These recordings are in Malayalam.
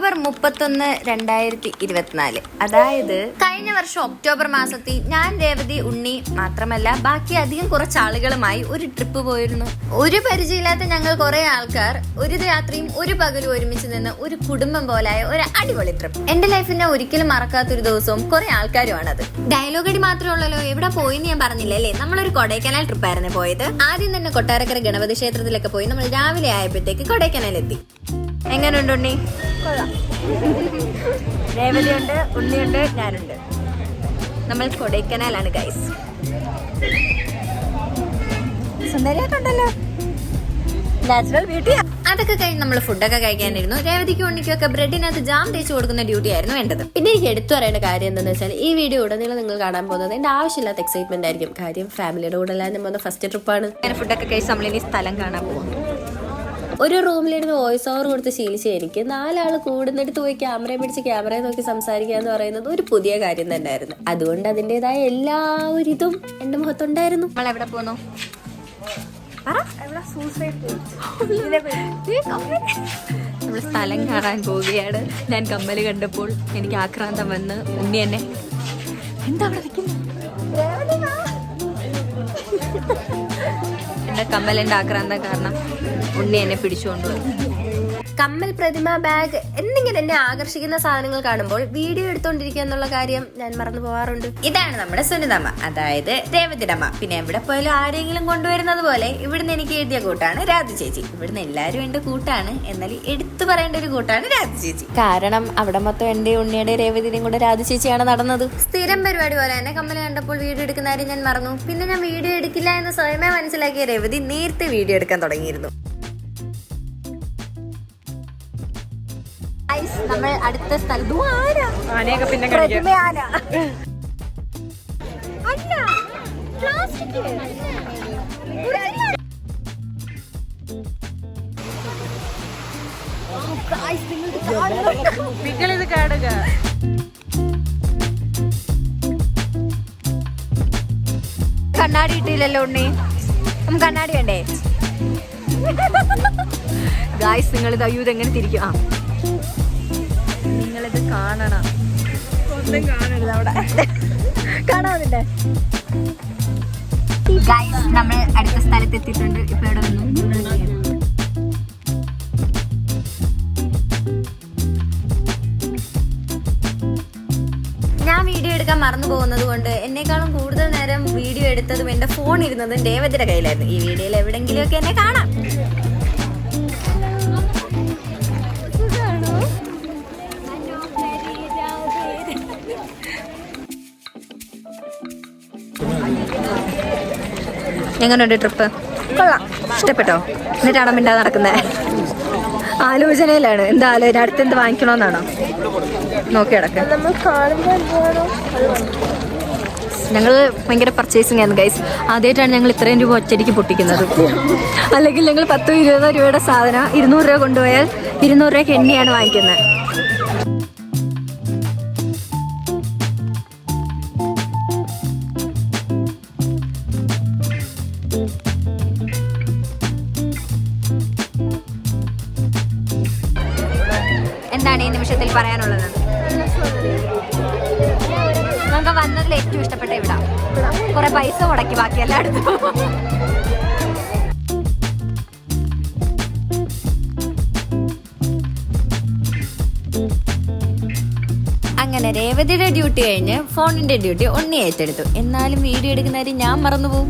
ഒക്ടോബർ 31, 2024. അതായത് കഴിഞ്ഞ വർഷം ഒക്ടോബർ മാസത്തിൽ ഞാൻ, രേവതി, ഉണ്ണി മാത്രമല്ല ബാക്കി അധികം കുറച്ച് ആളുകളുമായി ഒരു ട്രിപ്പ് പോയിരുന്നു. ഒരു പരിചയമില്ലാത്ത ഞങ്ങൾ കുറെ ആൾക്കാർ ഒരു രാത്രിയും ഒരു പകലും ഒരുമിച്ച് നിന്ന് ഒരു കുടുംബം പോലായ ഒരു അടിപൊളി ട്രിപ്പ്. എന്റെ ലൈഫിൽ ഞാൻ ഒരിക്കലും മറക്കാത്തൊരു ദിവസവും കുറെ ആൾക്കാരുമാണത്. ഡയലോഗ് അടി മാത്രമേ ഉള്ളല്ലോ, എവിടെ പോയിന്ന് ഞാൻ പറഞ്ഞില്ല അല്ലേ. നമ്മളൊരു കൊടൈക്കനാൽ ട്രിപ്പായിരുന്നു പോയത്. ആദ്യം തന്നെ കൊട്ടാരക്കര ഗണപതി ക്ഷേത്രത്തിലൊക്കെ പോയി നമ്മൾ രാവിലെ ആയപ്പോഴത്തേക്ക് കൊടൈക്കനാൽ എത്തി. എങ്ങനെയുണ്ട് ഉണ്ണി? രേവതിയുണ്ട്, ഉണ്ണിയുണ്ട്, ഞാനുണ്ട്. നമ്മൾ കൊടൈക്കനാലാണ് ഗൈസ്. സുന്ദരിയായിട്ടുണ്ടല്ലോ, നാച്ചുറൽ ബ്യൂട്ടി. അതൊക്കെ കഴിഞ്ഞ് നമ്മൾ ഫുഡൊക്കെ കഴിക്കാനിരുന്നു. രേവതിക്കും ഉണ്ണിക്കും ഒക്കെ ബ്രെഡിനകത്ത് ജാം തേച്ച് കൊടുക്കുന്ന ഡ്യൂട്ടി ആയിരുന്നു വേണ്ടത്. പിന്നെ എനിക്ക് എടുത്തു പറയേണ്ട കാര്യം എന്താണെന്ന് വെച്ചാൽ ഈ വീഡിയോ ഉടനീളം നിങ്ങൾ കാണാൻ പോകുന്നത് എന്റെ ആവശ്യമില്ലാത്ത എക്സൈറ്റ്മെന്റ് ആയിരിക്കും. കാര്യം ഫാമിലിയുടെ കൂടെ അല്ലാതെ പോകുന്ന ഫസ്റ്റ് ട്രിപ്പാണ്. ഞാൻ ഫുഡൊക്കെ കഴിച്ച് നമ്മളിനി സ്ഥലം കാണാൻ പോകും. ഒരു റൂമിലിരുന്ന് വോയിസ് ഓവർ കൊടുത്ത് ശീലിച്ച എനിക്ക് 4 ആള് കൂടുന്നിടത്ത് പോയി ക്യാമറയെ പിടിച്ച് ക്യാമറയെ നോക്കി സംസാരിക്കുക എന്ന് പറയുന്നത് ഒരു പുതിയ കാര്യം തന്നെയായിരുന്നു. അതുകൊണ്ട് അതിൻ്റെതായ എല്ലാ ഒരു ഇതും എന്റെ മുഖത്തുണ്ടായിരുന്നു. നമ്മൾ എവിടെ പോന്നു? നമ്മൾ സ്ഥലം കാണാൻ പോവുകയാണ്. ഞാൻ കമ്മല് കണ്ടപ്പോൾ എനിക്ക് ആക്രാന്തം വന്ന് ഉണ്ണി എന്നെ എന്താ അവിടെ നിൽക്കുന്നത്, എന്റെ കമ്മലിന്റെ ആക്രാന്തം കാരണം ഉണ്ണി എന്നെ പിടിച്ചുകൊണ്ടുവന്നു. കമ്മൽ, പ്രതിമ, ബാഗ് എന്നിങ്ങനെ എന്നെ ആകർഷിക്കുന്ന സാധനങ്ങൾ കാണുമ്പോൾ വീഡിയോ എടുത്തോണ്ടിരിക്കുക എന്നുള്ള കാര്യം ഞാൻ മറന്നു പോവാറുണ്ട്. ഇതാണ് നമ്മുടെ സുനിതമ്മ, അതായത് രേവതിയമ്മ. പിന്നെ എവിടെ പോയാലും ആരെങ്കിലും കൊണ്ടുവരുന്നത് പോലെ ഇവിടുന്ന് എനിക്ക് എഴുതിയ കൂട്ടാണ് രാധ ചേച്ചി. ഇവിടുന്ന് എല്ലാവരും എന്റെ കൂട്ടാണ്, എന്നാൽ എടുത്തു പറയേണ്ട ഒരു കൂട്ടാണ് രാധ ചേച്ചി. കാരണം അവിടെ മൊത്തം എന്റെ ഉണ്ണിയുടെ രേവതിയുടെയും കൂടെ രാധ ചേച്ചിയാണ് നടന്നത്. സ്ഥിരം പരിപാടി പോലെ തന്നെ കമ്മൽ കണ്ടപ്പോൾ വീഡിയോ എടുക്കുന്ന കാര്യം ഞാൻ മറന്നു. പിന്നെ ഞാൻ വീഡിയോ എടുക്കില്ല എന്ന് സ്വയമേ മനസ്സിലാക്കിയ രേവതി നേരത്തെ വീഡിയോ എടുക്കാൻ തുടങ്ങിയിരുന്നു. നമ്മൾ അടുത്ത സ്ഥലത്ത് നിങ്ങളിത് കാണുക. കണ്ണാടി ഇട്ടില്ലല്ലോ ഉണ്ണി, നമുക്ക് കണ്ണാടി വേണ്ടേ? ഗായ്സ് നിങ്ങളിത് അയ്യോ ഇതെങ്ങനെ തിരിക്കും? ആ നിങ്ങളിത് കാണണം. ഒന്നും കാണരുത് അവിടെ, കാണാതില്ലേ? ഗായ്സ് നമ്മൾ അടുത്ത സ്ഥലത്ത് എത്തിയിട്ടുണ്ട്. ഇപ്പൊ ഇവിടെ വന്നു. ഞാൻ വീഡിയോ എടുക്കാൻ മറന്നു പോകുന്നത് കൊണ്ട് എന്നെക്കാളും കൂടുതൽ നേരം വീഡിയോ എടുത്തതും എന്റെ ഫോൺ ഇരുന്നതും രേവതിയുടെ കയ്യിലായിരുന്നു. ഈ വീഡിയോയിൽ എവിടെങ്കിലും ഒക്കെ എന്നെ കാണാം. എങ്ങനെയുണ്ട് ട്രിപ്പ്? കൊള്ളാം, ഇഷ്ടപ്പെട്ടോ? എന്നിട്ടാണോ മിണ്ടാതെ നടക്കുന്നത്? ആലോചനയിലാണ്. എന്താ ആലോചന? അടുത്തെന്ത് വാങ്ങിക്കണമെന്നാണോ നോക്കി കിടക്കുക? ഞങ്ങൾ ഭയങ്കര പർച്ചേസിംഗ് ആയിരുന്നു ഗൈസ്. ആദ്യമായിട്ടാണ് ഞങ്ങൾ ഇത്രയും രൂപ ഒറ്റയ്ക്ക് പൊട്ടിക്കുന്നത്. അല്ലെങ്കിൽ ഞങ്ങൾ 10-20 രൂപയുടെ സാധനം 200 രൂപ കൊണ്ടുപോയാൽ 200 രൂപയ്ക്ക് എണ്ണയാണ് വാങ്ങിക്കുന്നത്. എന്താണ് ഈ നിമിഷത്തിൽ പറയാനുള്ളത്? നമുക്ക് വന്നതിൽ ഏറ്റവും ഇഷ്ടപ്പെട്ട ഇവിടെ കുറെ പൈസ മുടക്കി ബാക്കി എല്ലായിടത്തും. അങ്ങനെ രേവതിയുടെ ഡ്യൂട്ടി കഴിഞ്ഞ് ഫോണിന്റെ ഡ്യൂട്ടി ഉണ്ണി ഏറ്റെടുത്തു. എന്നാലും വീഡിയോ എടുക്കുന്ന കാര്യം ഞാൻ മറന്നുപോകും.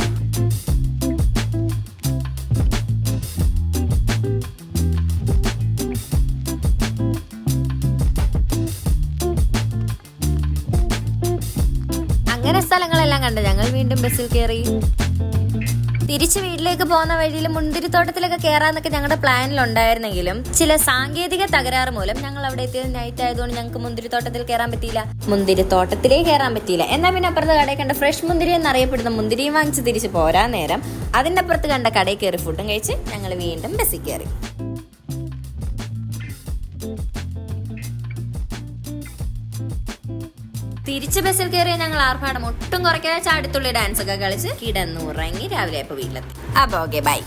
അങ്ങനെ സ്ഥലങ്ങളെല്ലാം കണ്ട് ഞങ്ങൾ വീണ്ടും ബസ്സിൽ കയറി. തിരിച്ച് വീട്ടിലേക്ക് പോകുന്ന വഴിയിൽ മുന്തിരിത്തോട്ടത്തിലൊക്കെ കയറാന്നൊക്കെ ഞങ്ങളുടെ പ്ലാനിലുണ്ടായിരുന്നെങ്കിലും ചില സാങ്കേതിക തകരാറ് മൂലം ഞങ്ങൾ അവിടെ എത്തിയത് നൈറ്റ് ആയതുകൊണ്ട് ഞങ്ങൾക്ക് മുന്തിരിത്തോട്ടത്തിൽ കയറാൻ പറ്റിയില്ല. മുന്തിരിത്തോട്ടത്തിലേ കയറാൻ പറ്റിയില്ല. എന്നാൽ പിന്നെ അപ്പുറത്ത് കടയിൽ കണ്ട ഫ്രഷ് മുന്തിരി എന്നറിയപ്പെടുന്ന മുന്തിരിയും വാങ്ങിച്ച് തിരിച്ച് പോരാൻ നേരം അതിൻ്റെ അപ്പുറത്ത് കണ്ട കടയിൽ കയറി ഫുഡും കഴിച്ച് ഞങ്ങൾ വീണ്ടും ബസ്സിൽ കയറി. തിരിച്ച് ബസ്സിൽ കയറിയ ഞങ്ങൾ ആർഭാടം ഒട്ടും കുറയ്ക്കാതെ ചാടിത്തുള്ളി ഡാൻസ് ഒക്കെ കളിച്ച് കിടന്നുറങ്ങി രാവിലെ ആയപ്പോൾ വീട്ടിലെത്തി. അപ്പൊ ഓക്കെ ബൈ.